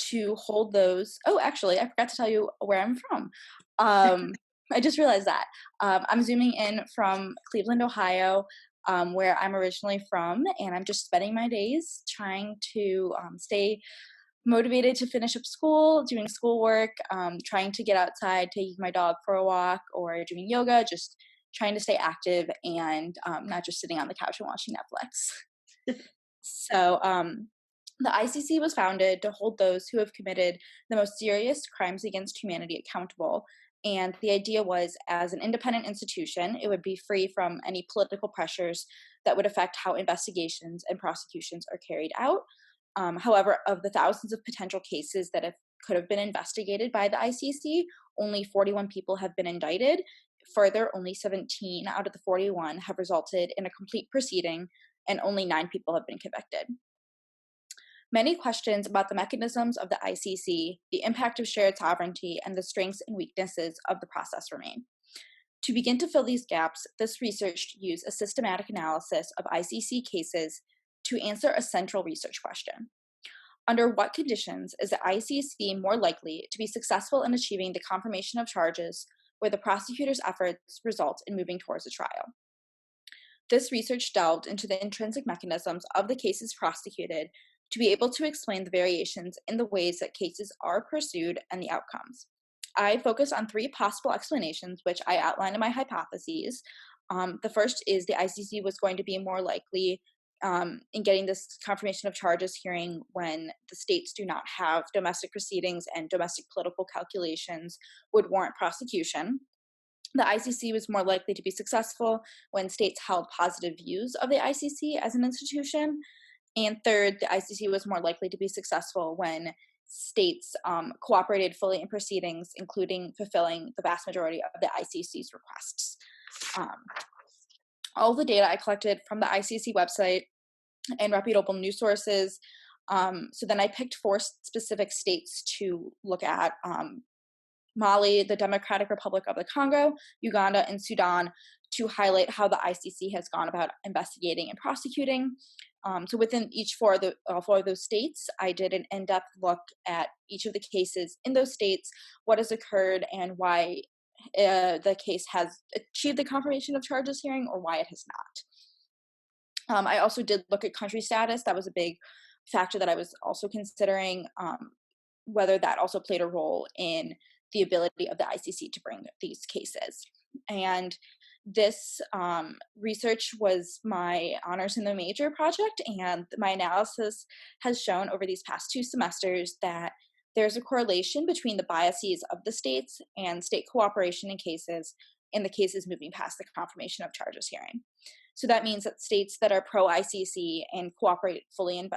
to hold those. Oh, actually, I forgot to tell you where I'm from. I just realized that. I'm zooming in from Cleveland, Ohio, where I'm originally from, and I'm just spending my days trying to stay motivated to finish up school, doing schoolwork, trying to get outside, taking my dog for a walk, or doing yoga, just trying to stay active and not just sitting on the couch and watching Netflix. So the ICC was founded to hold those who have committed the most serious crimes against humanity accountable. And the idea was, as an independent institution, it would be free from any political pressures that would affect how investigations and prosecutions are carried out. However, of the thousands of potential cases that could have been investigated by the ICC, only 41 people have been indicted. Further, only 17 out of the 41 have resulted in a complete proceeding, and only 9 people have been convicted. Many questions about the mechanisms of the ICC, the impact of shared sovereignty, and the strengths and weaknesses of the process remain. To begin to fill these gaps, this research used a systematic analysis of ICC cases to answer a central research question. Under what conditions is the ICC more likely to be successful in achieving the confirmation of charges where the prosecutor's efforts result in moving towards a trial? This research delved into the intrinsic mechanisms of the cases prosecuted to be able to explain the variations in the ways that cases are pursued and the outcomes. I focus on 3 possible explanations, which I outlined in my hypotheses. The first is the ICC was going to be more likely in getting this confirmation of charges hearing when the states do not have domestic proceedings and domestic political calculations would warrant prosecution. The ICC was more likely to be successful when states held positive views of the ICC as an institution. And third, the ICC was more likely to be successful when states cooperated fully in proceedings, including fulfilling the vast majority of the ICC's requests. All the data I collected from the ICC website and reputable news sources. So then I picked 4 specific states to look at: Mali, the Democratic Republic of the Congo, Uganda, and Sudan, to highlight how the ICC has gone about investigating and prosecuting. So within all 4 of those states, I did an in-depth look at each of the cases in those states, what has occurred, and why the case has achieved the confirmation of charges hearing or why it has not. I also did look at country status. That was a big factor that I was also considering, whether that also played a role in the ability of the ICC to bring these cases. And this research was my honors in the major project, and my analysis has shown over these past 2 semesters that there's a correlation between the biases of the states and state cooperation in cases, and the cases moving past the confirmation of charges hearing. So that means that states that are pro-ICC and cooperate fully in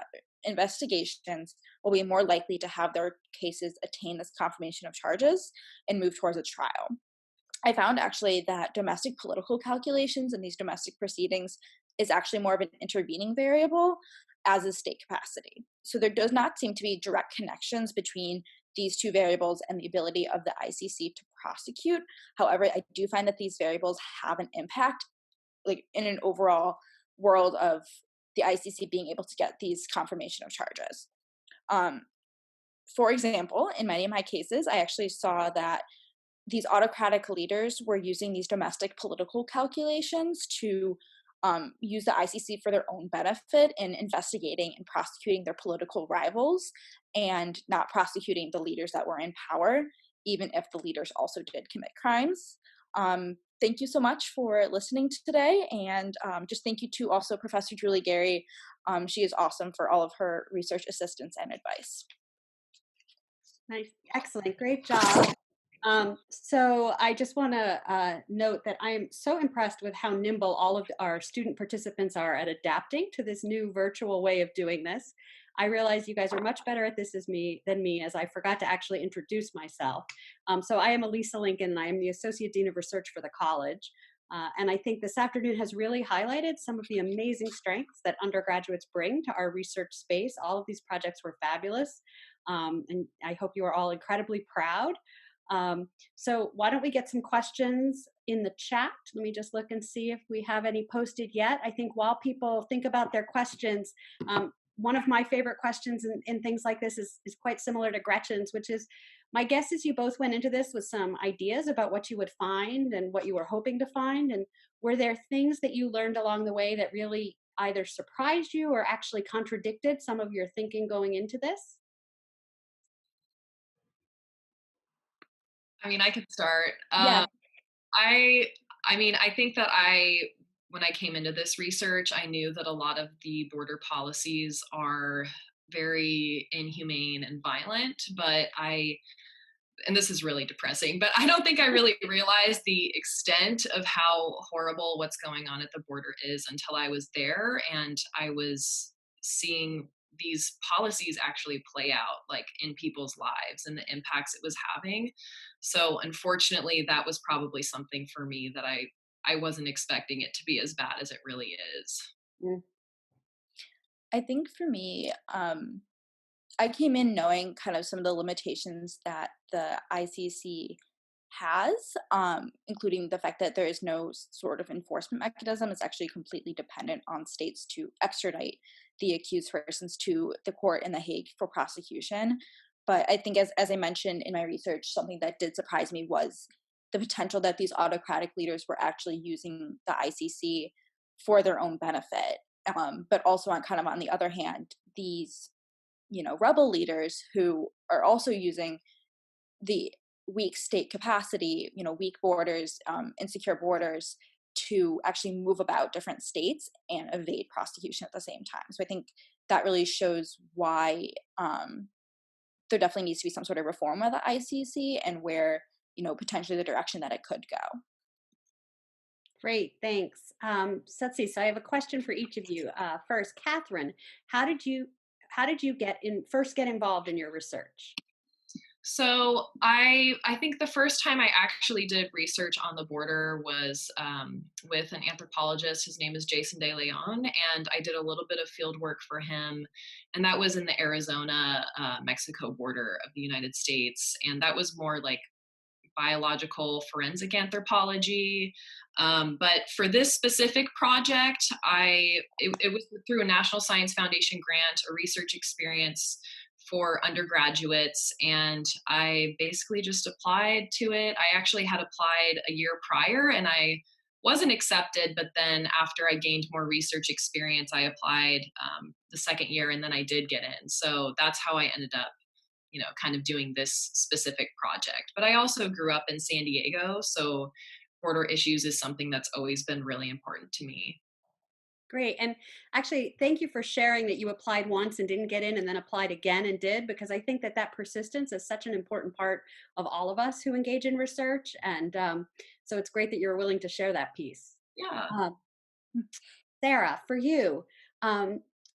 investigations will be more likely to have their cases attain this confirmation of charges and move towards a trial. I found actually that domestic political calculations in these domestic proceedings is actually more of an intervening variable, as is state capacity. So there does not seem to be direct connections between these 2 variables and the ability of the ICC to prosecute. However, I do find that these variables have an impact, like in an overall world of the ICC being able to get these confirmation of charges. For example, in many of my cases, I actually saw that these autocratic leaders were using these domestic political calculations to use the ICC for their own benefit in investigating and prosecuting their political rivals, and not prosecuting the leaders that were in power, even if the leaders also did commit crimes. Thank you so much for listening today, and just thank you to also Professor Julie Gary. She is awesome for all of her research assistance and advice. Nice, excellent, great job. So I just want to note that I am so impressed with how nimble all of our student participants are at adapting to this new virtual way of doing this. I realize you guys are much better at this than me, as I forgot to actually introduce myself. So I am Elisa Lincoln, and I am the Associate Dean of Research for the college. And I think this afternoon has really highlighted some of the amazing strengths that undergraduates bring to our research space. All of these projects were fabulous, and I hope you are all incredibly proud. So why don't we get some questions in the chat? Let me just look and see if we have any posted yet. I think while people think about their questions, one of my favorite questions in things like this is quite similar to Gretchen's, which is, my guess is you both went into this with some ideas about what you would find and what you were hoping to find. And were there things that you learned along the way that really either surprised you or actually contradicted some of your thinking going into this? I mean, I could start. Yeah. I think that when I came into this research, I knew that a lot of the border policies are very inhumane and violent, and this is really depressing, but I don't think I really realized the extent of how horrible what's going on at the border is until I was there and I was seeing these policies actually play out, like in people's lives and the impacts it was having. So unfortunately, that was probably something for me that I wasn't expecting it to be as bad as it really is. I think for me, I came in knowing kind of some of the limitations that the ICC has, including the fact that there is no sort of enforcement mechanism. It's actually completely dependent on states to extradite the accused persons to the court in The Hague for prosecution. But I think, as I mentioned in my research, something that did surprise me was the potential that these autocratic leaders were actually using the ICC for their own benefit. But also on the other hand, these, rebel leaders who are also using the weak state capacity, weak borders, insecure borders, to actually move about different states and evade prosecution at the same time. So I think that really shows why there definitely needs to be some sort of reform of the ICC and where, potentially the direction that it could go. Great, thanks. So let's see. So I have a question for each of you. First, Kathryn, how did you first get involved in your research? So I think the first time I actually did research on the border was with an anthropologist. His name is Jason De Leon, and I did a little bit of field work for him, and that was in the Arizona-Mexico border of the United States, and that was more like biological forensic anthropology. But for this specific project, it was through a National Science Foundation grant, a research experience for undergraduates, and I basically just applied to it. I actually had applied a year prior and I wasn't accepted, but then after I gained more research experience, I applied the second year and then I did get in. So that's how I ended up, kind of doing this specific project. But I also grew up in San Diego, so border issues is something that's always been really important to me. Great. And actually, thank you for sharing that you applied once and didn't get in and then applied again and did, because I think that persistence is such an important part of all of us who engage in research. And so it's great that you're willing to share that piece. Yeah. Sarah, for you,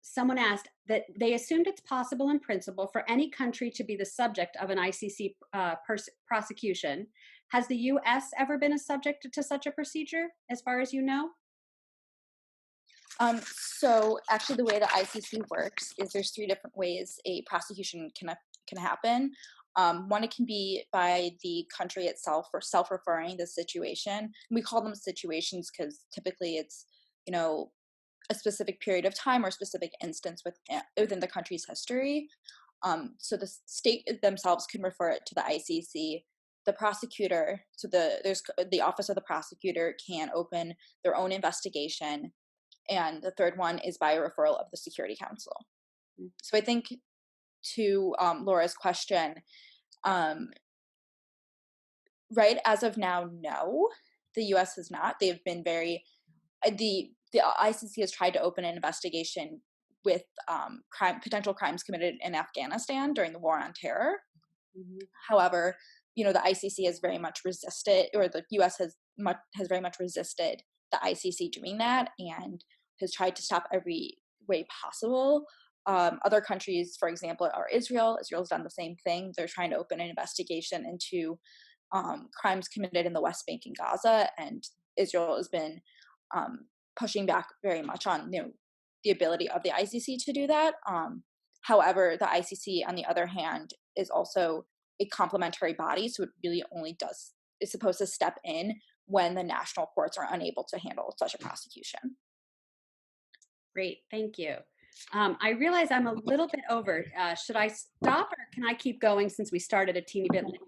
someone asked that they assumed it's possible in principle for any country to be the subject of an ICC prosecution. Has the US ever been a subject to such a procedure, as far as you know? So actually the way the ICC works is there's 3 different ways a prosecution can happen. One, it can be by the country itself for self-referring the situation. We call them situations because typically it's, a specific period of time or a specific instance within the country's history. So the state themselves can refer it to the ICC. The prosecutor, so there's the office of the prosecutor can open their own investigation. And the third one is by a referral of the Security Council. So I think to Laura's question, right as of now, no, the U.S. has not. They've been very, the ICC has tried to open an investigation with potential crimes committed in Afghanistan during the War on Terror. Mm-hmm. However, the ICC has very much resisted, or the U.S. has very much resisted the ICC doing that and has tried to stop every way possible. Other countries, for example, are Israel. Israel's done the same thing. They're trying to open an investigation into crimes committed in the West Bank and Gaza, and Israel has been pushing back very much on the ability of the ICC to do that. However, the ICC, on the other hand, is also a complementary body, so it really only is supposed to step in when the national courts are unable to handle such a prosecution. Great, thank you. I realize I'm a little bit over. Should I stop or can I keep going since we started a teeny bit late?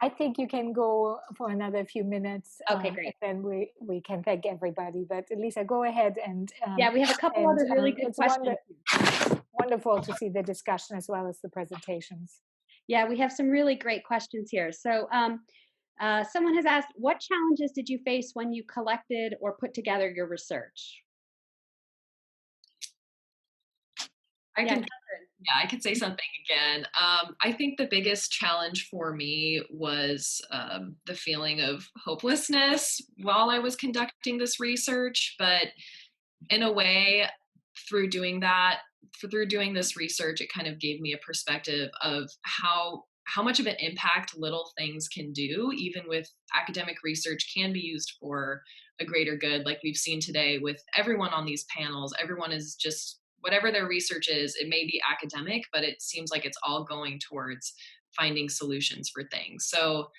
I think you can go for another few minutes. Okay, great. And then we can thank everybody. But Elisa, go ahead and yeah, we have a couple other really good questions. Wonderful to see the discussion as well as the presentations. Yeah, we have some really great questions here. So someone has asked, what challenges did you face when you collected or put together your research? I could say something again. I think the biggest challenge for me was the feeling of hopelessness while I was conducting this research. But in a way, through doing this research, it kind of gave me a perspective of how much of an impact little things can do, even with academic research can be used for a greater good. Like we've seen today with everyone on these panels, everyone is just, whatever their research is, it may be academic, but it seems like it's all going towards finding solutions for things. So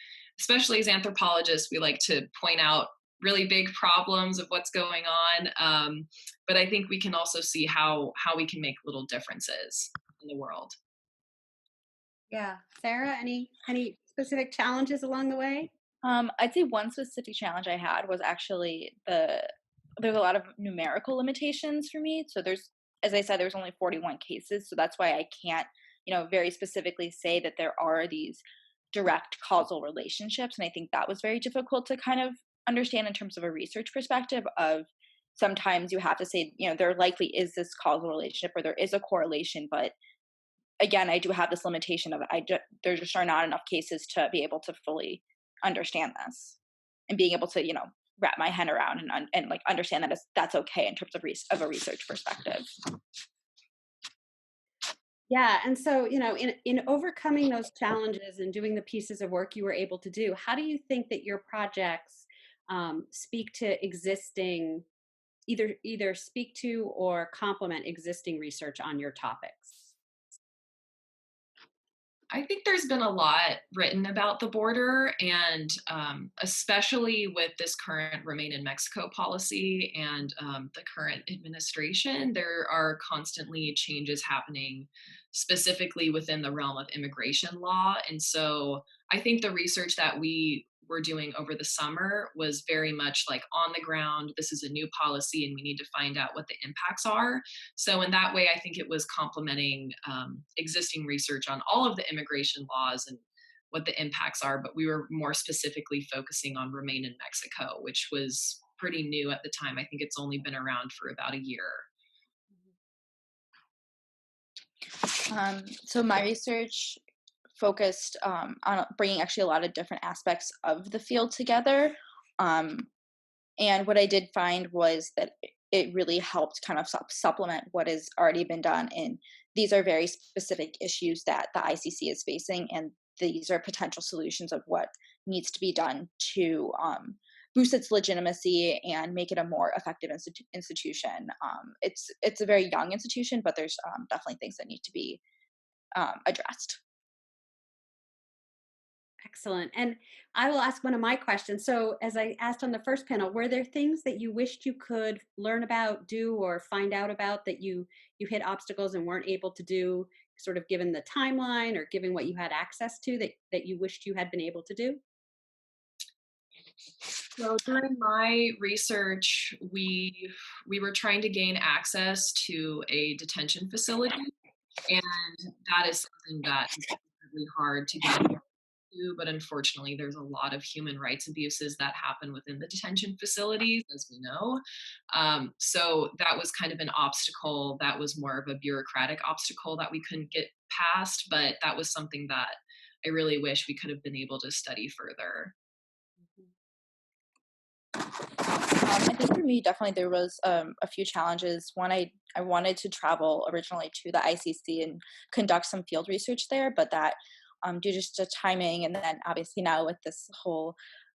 especially as anthropologists, we like to point out really big problems of what's going on. But I think we can also see how we can make little differences in the world. Yeah. Sarah, any specific challenges along the way? I'd say one specific challenge I had was actually there's a lot of numerical limitations for me. So as I said, there's only 41 cases. So that's why I can't, very specifically say that there are these direct causal relationships. And I think that was very difficult to kind of understand in terms of a research perspective of sometimes you have to say, there likely is this causal relationship or there is a correlation. But again, I do have this limitation of there just are not enough cases to be able to fully understand this and being able to, wrap my head around and like understand that that's okay in terms of a research perspective. Yeah, and so in overcoming those challenges and doing the pieces of work you were able to do, how do you think that your projects speak to existing, either speak to or complement existing research on your topics? I think there's been a lot written about the border, and especially with this current Remain in Mexico policy and the current administration, there are constantly changes happening specifically within the realm of immigration law. And so I think the research that we were doing over the summer was very much like on the ground. This is a new policy and we need to find out what the impacts are. So in that way, I think it was complementing existing research on all of the immigration laws and what the impacts are, but we were more specifically focusing on Remain in Mexico, which was pretty new at the time. I think it's only been around for about a year. So my research focused on bringing actually a lot of different aspects of the field together. And what I did find was that it really helped kind of supplement what has already been done. And these are very specific issues that the ICC is facing, and these are potential solutions of what needs to be done to boost its legitimacy and make it a more effective institution. It's a very young institution, but there's definitely things that need to be addressed. Excellent. And I will ask one of my questions. So, as I asked on the first panel, were there things that you wished you could learn about, do, or find out about that you hit obstacles and weren't able to do, sort of given the timeline or given what you had access to that you wished you had been able to do? So during my research, we were trying to gain access to a detention facility, and that is something that is really hard to get to, but unfortunately there's a lot of human rights abuses that happen within the detention facilities, as we know. So that was kind of an obstacle that was more of a bureaucratic obstacle that we couldn't get past, but that was something that I really wish we could have been able to study further. I think for me, definitely there was a few challenges. One, I wanted to travel originally to the ICC and conduct some field research there, but that due just to timing, and then obviously now with this whole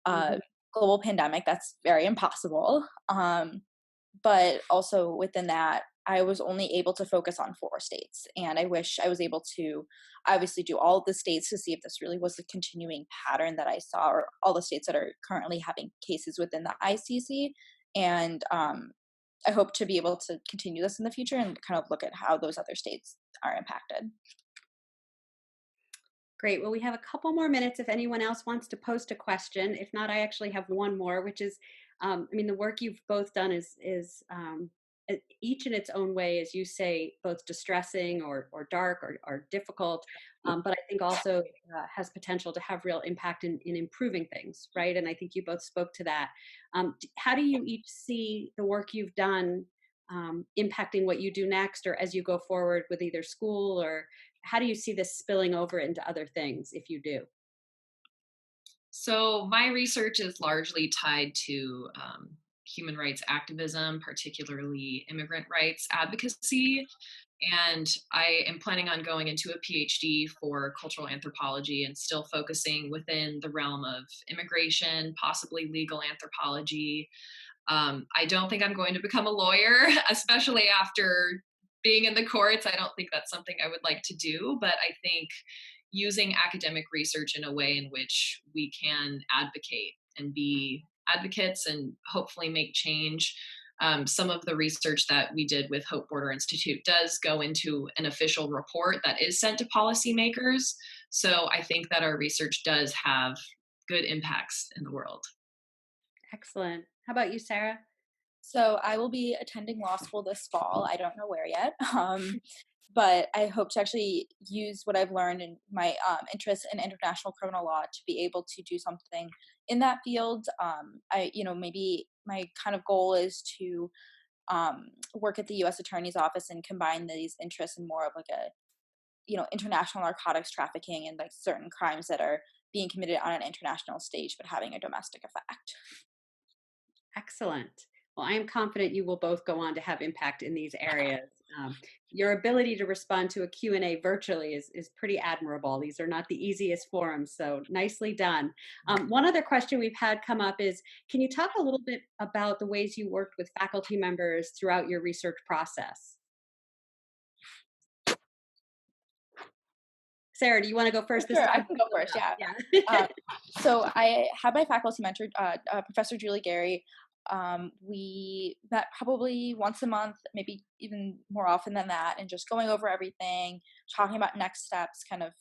global pandemic, that's very impossible. But also within that, I was only able to focus on 4 states, and I wish I was able to obviously do all of the states to see if this really was a continuing pattern that I saw, or all the states that are currently having cases within the ICC. And I hope to be able to continue this in the future and kind of look at how those other states are impacted. Great. Well, we have a couple more minutes if anyone else wants to post a question. If not, I actually have one more, which is, the work you've both done is each in its own way, as you say, both distressing or dark or difficult, but I think also has potential to have real impact in improving things, right? And I think you both spoke to that. How do you each see the work you've done impacting what you do next, or as you go forward with either school, or how do you see this spilling over into other things if you do? So my research is largely tied to human rights activism, particularly immigrant rights advocacy. And I am planning on going into a PhD for cultural anthropology and still focusing within the realm of immigration, possibly legal anthropology. I don't think I'm going to become a lawyer, especially after being in the courts. I don't think that's something I would like to do, but I think using academic research in a way in which we can advocate and be advocates and hopefully make change. Some of the research that we did with Hope Border Institute does go into an official report that is sent to policymakers. So I think that our research does have good impacts in the world. Excellent. How about you, Sarah? So I will be attending law school this fall. I don't know where yet. But I hope to actually use what I've learned in my interest in international criminal law to be able to do something in that field. Maybe my kind of goal is to work at the U.S. Attorney's Office and combine these interests in more of like a, international narcotics trafficking and like certain crimes that are being committed on an international stage but having a domestic effect. Excellent. Well, I am confident you will both go on to have impact in these areas. Your ability to respond to a Q&A virtually is pretty admirable. These are not the easiest forums, so nicely done. One other question we've had come up is, can you talk a little bit about the ways you worked with faculty members throughout your research process? Sarah, do you want to go first? Sure, I can go first, yeah. So I had my faculty mentor, Professor Julie Gary. We met probably once a month, maybe even more often than that, and just going over everything, talking about next steps, kind of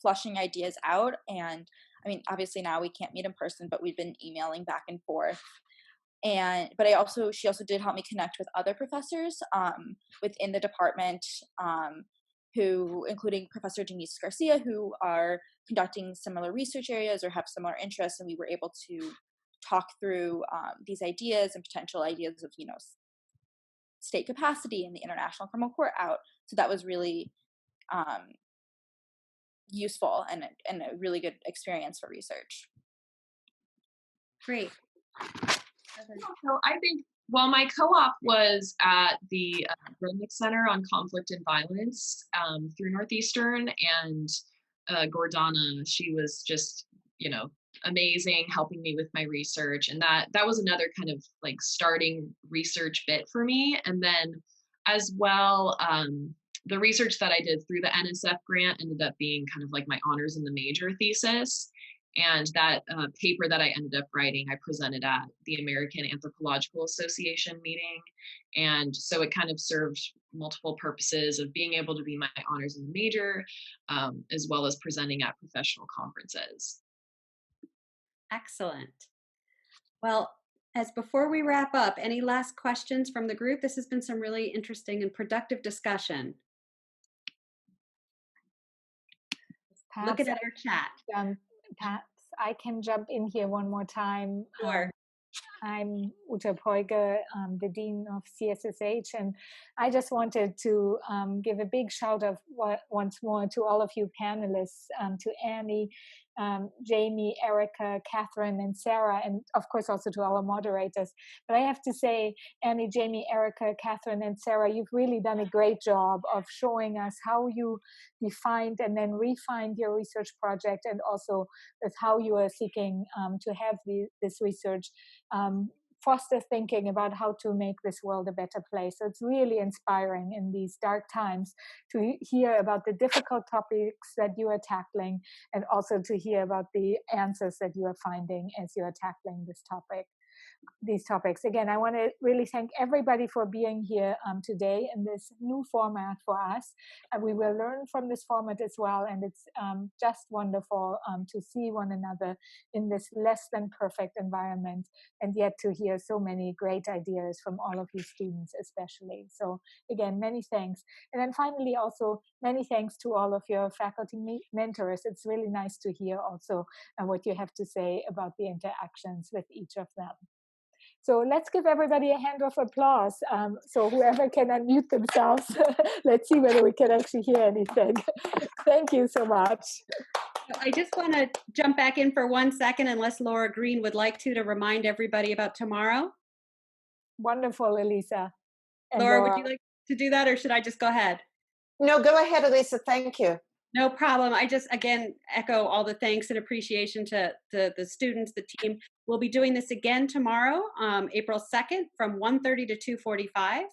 flushing ideas out. And I mean, obviously now we can't meet in person, but we've been emailing back and forth. But she also did help me connect with other professors within the department, who, including Professor Denise Garcia, who are conducting similar research areas or have similar interests, and we were able to talk through these ideas and potential ideas of, state capacity and the International Criminal Court out. So that was really useful and a really good experience for research. Great. So I think, well, my co-op was at the Grenwick Center on Conflict and Violence through Northeastern, and Gordana, she was just, amazing, helping me with my research. And that was another kind of like starting research bit for me. And then as well, the research that I did through the NSF grant ended up being kind of like my honors in the major thesis. And that paper that I ended up writing, I presented at the American Anthropological Association meeting. And so it kind of served multiple purposes of being able to be my honors in the major, as well as presenting at professional conferences. Excellent. Well, as before we wrap up, any last questions from the group? This has been some really interesting and productive discussion. Perhaps Looking at our chat. Perhaps I can jump in here one more time. Sure. I'm Uta Poiger, the Dean of CSSH, and I just wanted to give a big shout out once more to all of you panelists, to Annie, Jaime, Erika, Kathryn, and Sarah, and of course also to our moderators. But I have to say, Annie, Jaime, Erika, Kathryn, and Sarah, you've really done a great job of showing us how you defined and then refined your research project, and also with how you are seeking to have this research foster thinking about how to make this world a better place. So it's really inspiring in these dark times to hear about the difficult topics that you are tackling, and also to hear about the answers that you are finding as you are tackling these topics. Again, I want to really thank everybody for being here today in this new format for us. And we will learn from this format as well. And it's just wonderful to see one another in this less than perfect environment, and yet to hear so many great ideas from all of you students especially. So again, many thanks. And then finally also many thanks to all of your faculty mentors. It's really nice to hear also what you have to say about the interactions with each of them. So let's give everybody a hand of applause. So whoever can unmute themselves, let's see whether we can actually hear anything. Thank you so much. I just want to jump back in for 1 second, unless Laura Green would like to remind everybody about tomorrow. Wonderful, Elisa. And Laura, would you like to do that, or should I just go ahead? No, go ahead, Elisa. Thank you. No problem. I just, again, echo all the thanks and appreciation to the students, the team. We'll be doing this again tomorrow, April 2nd, from 1:30 to 2:45.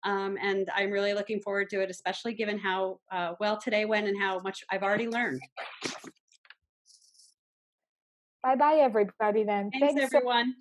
And I'm really looking forward to it, especially given how well today went and how much I've already learned. Bye-bye, everybody, then. Thanks everyone.